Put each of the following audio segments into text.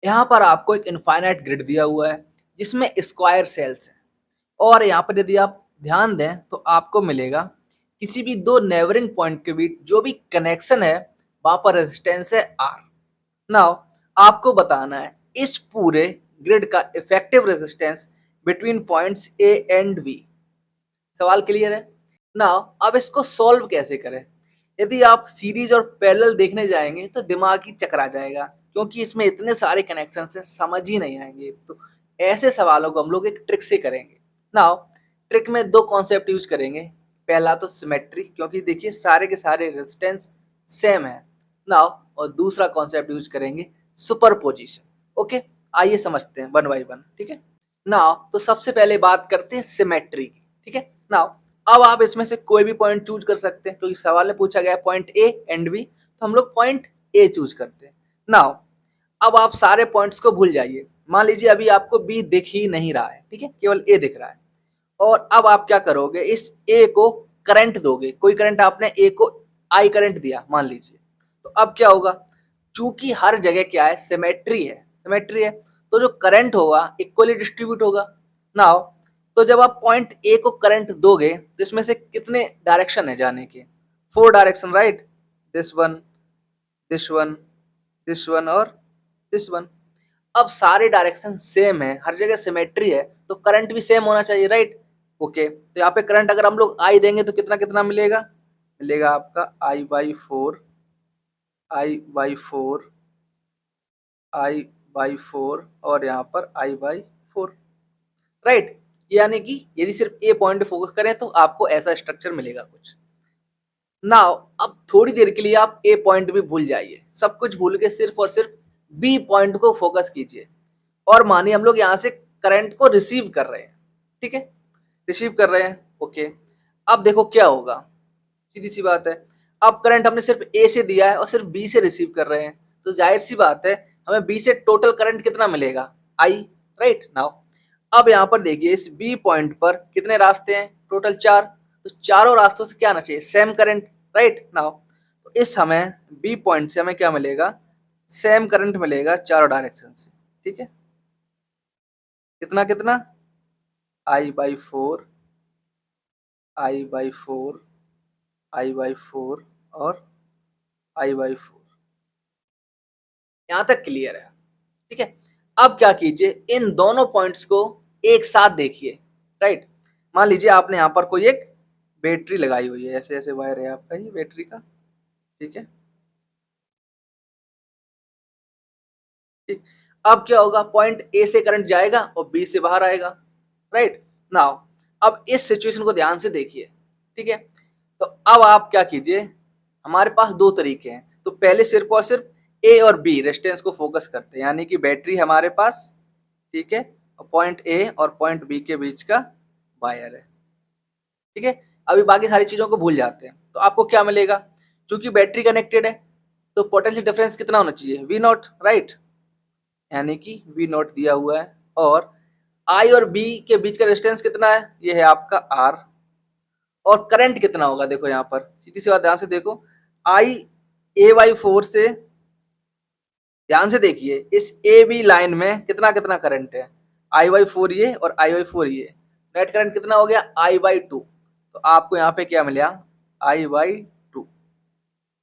यहाँ पर आपको एक इनफाइनाइट ग्रिड दिया हुआ है जिसमें स्क्वायर सेल्स हैं और यहाँ पर यदि आप ध्यान दें तो आपको मिलेगा किसी भी दो नेबरिंग पॉइंट के बीच जो भी कनेक्शन है वहां पर रेजिस्टेंस है आर। नाउ आपको बताना है इस पूरे ग्रिड का effective resistance between points a and b. सवाल क्लियर है? नाउ अब इसको सॉल्व कैसे करें? यदि आप सीरीज और पैरेलल देखने जाएंगे तो दिमाग ही चकरा जाएगा क्योंकि इसमें इतने सारे कनेक्शन से समझ ही नहीं आएंगे। तो ऐसे सवालों को हम लोग एक ट्रिक से करेंगे। नाउ ट्रिक में दो कॉन्सेप्ट यूज करेंगे। पहला तो सिमेट्री, क्योंकि देखिए सारे के सारे रेजिस्टेंस सेम है। नाउ और दूसरा कॉन्सेप्ट यूज करेंगे सुपरपोजिशन। ओके, आइए समझते हैं वन बाय वन। ठीक है, नाउ तो सबसे पहले बात करते हैं सिमेट्री की। ठीक है, नाउ अब आप इसमें से कोई भी पॉइंट चूज कर सकते हैं क्योंकि सवाल में पूछा गया पॉइंट ए एंड बी, तो हम लोग पॉइंट ए चूज करते हैं। नाउ अब आप सारे पॉइंट्स को भूल जाइए। मान लीजिए अभी आपको बी दिख ही नहीं रहा है, ठीक है, केवल ए दिख रहा है। और अब आप क्या करोगे, इस ए को करंट दोगे। कोई करंट आपने ए को आई करंट दिया मान लीजिए, तो अब क्या होगा, चूंकि हर जगह क्या है, सिमेट्री है, तो जो करंट होगा इक्वली डिस्ट्रीब्यूट होगा। नाउ तो जब आप पॉइंट ए को करंट दोगे तो इसमें से कितने डायरेक्शन है जाने के? 4 direction, right. This one, this one, this one और दिस वन। अब सारे डायरेक्शन सेम है, हर जगह सिमेट्री है, तो करंट भी सेम होना चाहिए, राइट। ओके, तो यहाँ पे करंट अगर हम लोग आई देंगे तो कितना कितना मिलेगा? मिलेगा आपका I/4, I/4, I/4 और यहाँ पर I/4, राइट। यानी कि यदि सिर्फ ए पॉइंट पे फोकस करें तो आपको ऐसा स्ट्रक्चर मिलेगा कुछ। नाउ अब थोड़ी देर के लिए आप ए पॉइंट भी भूल जाइए, सब कुछ भूल के सिर्फ और सिर्फ बी पॉइंट को फोकस कीजिए। और मानिए हम लोग यहाँ से करंट को रिसीव कर रहे हैं, ठीक है, रिसीव कर रहे हैं। ओके, अब देखो क्या होगा, सीधी सी बात है। अब करंट हमने सिर्फ ए से दिया है और सिर्फ बी से रिसीव कर रहे हैं, तो जाहिर सी बात है हमें बी से टोटल करंट कितना मिलेगा? आई, राइट। नाउ अब यहाँ पर देखिए इस बी पॉइंट पर कितने रास्ते हैं? टोटल 4। तो चारों रास्तों से क्या आना चाहिए? Same current, right. नाउ तो इस समय बी पॉइंट से हमें क्या मिलेगा? सेम करंट मिलेगा चारों डायरेक्शन से, ठीक है। कितना कितना? I/4, I/4, I/4 और I/4। यहां तक क्लियर है? ठीक है, अब क्या कीजिए, इन दोनों पॉइंट्स को एक साथ देखिए, राइट। मान लीजिए आपने यहां पर कोई एक बैटरी लगाई हुई है, ऐसे ऐसे वायर है आपका ये बैटरी का, ठीक है, ठीक। अब क्या होगा, पॉइंट ए से करंट जाएगा और बी से बाहर आएगा, राइट। नाउ अब इस सिचुएशन को ध्यान से देखिए, ठीक है। तो अब आप क्या कीजिए, हमारे पास दो तरीके हैं। तो पहले सिर्फ और सिर्फ ए और बी रेजिस्टेंस को फोकस करते हैं, यानी कि बैटरी हमारे पास, ठीक है, और पॉइंट ए और पॉइंट बी के बीच का वायर है, ठीक है। अभी बाकी सारी चीजों को भूल जाते हैं। तो आपको क्या मिलेगा, क्योंकि बैटरी कनेक्टेड है तो पोटेंशियल डिफरेंस कितना होना चाहिए? वी नॉट, राइट, यानी कि वी नॉट दिया हुआ है। और आई और बी के बीच का रेजिस्टेंस कितना है? ये है आपका आर। और करंट कितना होगा? देखो यहाँ पर सीधी सी बात, ध्यान से देखो, आई A/4 से, ध्यान से देखिए, इस ए बी लाइन में कितना कितना करंट है? I/4 ये और I/4 ये, नेट करंट कितना हो गया? I/2। तो आपको यहाँ पे क्या मिला? I/2,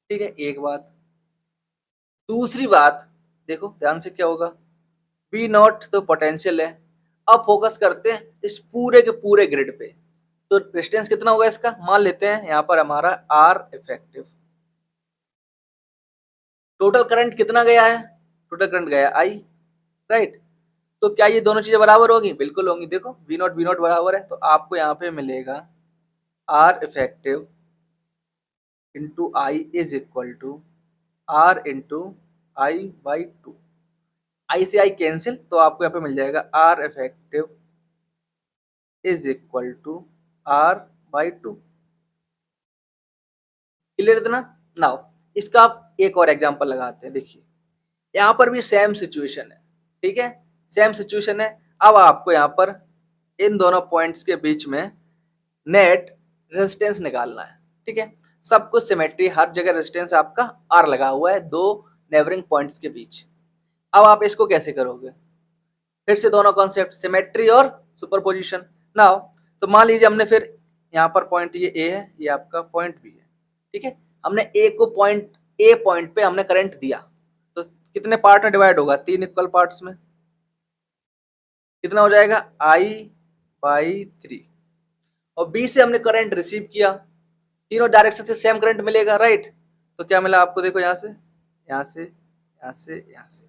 ठीक है, एक बात। दूसरी बात देखो ध्यान से, क्या होगा, V नॉट तो पोटेंशियल है। अब फोकस करते हैं इस पूरे के पूरे ग्रिड पे, तो रेजिस्टेंस कितना होगा इसका? मान लेते हैं यहाँ पर हमारा आर इफेक्टिव। टोटल करंट कितना गया है? टोटल करंट गया आई, राइट। तो क्या ये दोनों चीजें बराबर होगी? बिल्कुल होंगी। देखो वी नॉट बराबर है, तो आपको यहाँ पे मिलेगा r effective into i is equal to r into I/2। I से आई कैंसिल, तो आपको यहाँ पे मिल जाएगा r effective is equal to R/2। Clear इतना? नाउ इसका आप एक और एग्जांपल लगाते हैं। देखिए यहाँ पर भी सेम सिचुएशन है, ठीक है, सेम सिचुएशन है। अब आपको यहाँ पर इन दोनों पॉइंट्स के बीच में नेट रेजिस्टेंस निकालना है, ठीक है। सब कुछ सिमेट्री, हर जगह रेजिस्टेंस आपका आर लगा हुआ है दो नेबरिंग पॉइंट्स के बीच। अब आप इसको कैसे करोगे? फिर से दोनों कॉन्सेप्ट सिमेट्री और सुपरपोजिशन। नाउ तो मान लीजिए हमने फिर यहाँ पर पॉइंट ये ए है, ये आपका पॉइंट बी है, ठीक है। हमने ए को पॉइंट ए पॉइंट पे हमने करंट दिया, तो कितने पार्ट में डिवाइड होगा? 3 इक्वल पार्ट्स में। कितना हो जाएगा? I/3। और बी से हमने करंट रिसीव किया, तीनों डायरेक्शन से सेम करंट मिलेगा, राइट। तो क्या मिला आपको? देखो यहाँ से, यहाँ से, यहाँ से, यहाँ से,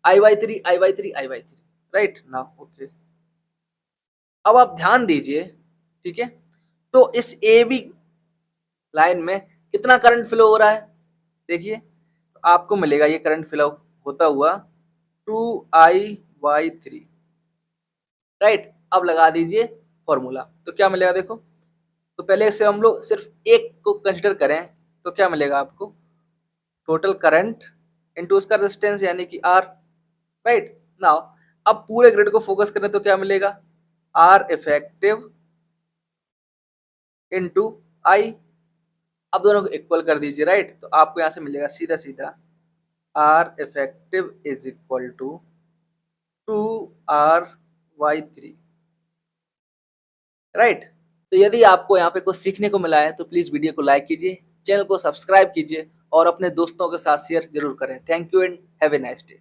I/3 I/3 I/3, right now okay. अब आप ध्यान दीजिए, ठीक है। तो इस ए बी लाइन में कितना करंट फ्लो हो रहा है? देखिए, तो आपको मिलेगा ये करंट फ्लो होता हुआ 2I/3, राइट। अब लगा दीजिए फॉर्मूला, तो क्या मिलेगा देखो। तो पहले से हम लोग सिर्फ एक को कंसिडर करें, तो क्या मिलेगा आपको? टोटल करंट इनटू उसका रेजिस्टेंस यानी कि R, राइट नाउ। अब पूरे ग्रिड को फोकस करें तो क्या मिलेगा? R effective into I। अब दोनों को इक्वल कर दीजिए, राइट। तो आपको यहां से मिलेगा सीधा सीधा R effective is equal to 2R/3, right. तो यदि आपको यहाँ पे कुछ सीखने को मिला है तो प्लीज वीडियो को लाइक कीजिए, चैनल को सब्सक्राइब कीजिए और अपने दोस्तों के साथ शेयर जरूर करें। Thank you and have a nice day.